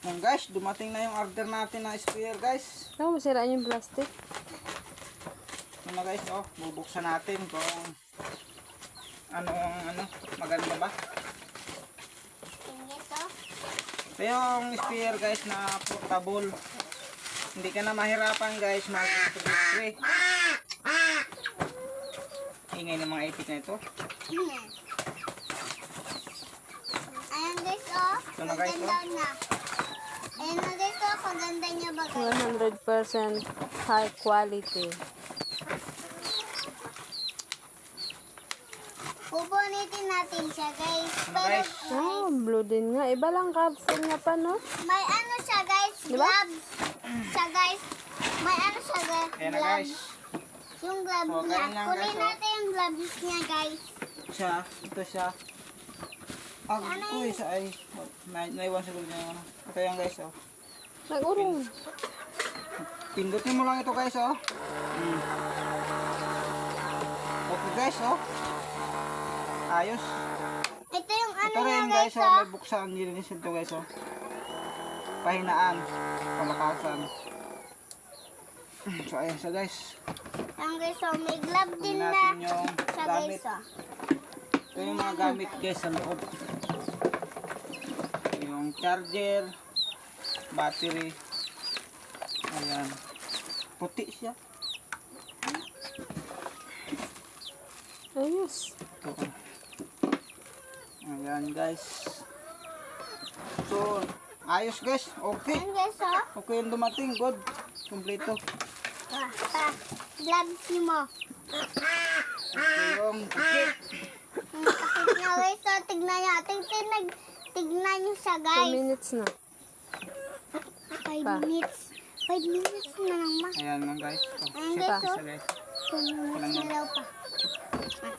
Yan guys, dumating na yung order natin na sprayer guys. Ano, masiraan yung plastic? Yan na guys, oh, bubuksan natin kung maganda ba. Ito yung sprayer guys na portable. Hindi ka na mahirapan guys mag-spray. Ingay ng mga ipit na ito. Ayan guys, oh. Ito na guys, oh. Maganda na. Ayan na guys, oh. Kaganda niya ba guys? 100% high quality. Pupunitin natin siya guys. Pero guys? Oh, blue din nga. Iba lang capsule niya pa, no? may ano siya guys, Diba? gloves. Siya guys. May ano siya guys, Ayan na guys. Yung gloves So, niya. ganyan lang, Kunin guys, oh. natin yung gloves niya guys. Ito siya. Ko isa ay naiwan siguro niya. Ito yan guys, oh. Nag-urong. Pindutin mo lang ito guys, oh. Okay guys, oh. Ayos. Ito yung ano Ito niya rin guys, guys, oh. oh. May buksan nilinis ito guys, oh. Pahinaan. Palakasan. So ayan siya guys. Ayan guys, oh. May glove din Tingnan na natin yung siya gamit. guys, oh. Ito yung mga gamit guys sa loob. Yung charger, battery. Ayan. Puti siya. Ayos. Ito. Ayan guys. So, ayos guys. Okay. Ayan guys, oh. Okay yung dumating. Good. Kompleto. Gloves mo. Okay yung tikit. Takip na guys, oh. Tignan niyo. Tignan niyo siya 2 guys. minutes na. 5 Pa. minutes. 5 minutes na naman. Ayan lang guys. Oh, Ayan, set guys, isa oh. guys. 2 minutes na daw pa.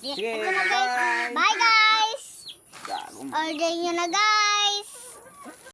Sige, Ito na guys. bye. Bye guys! Gagong Order nyo na guys!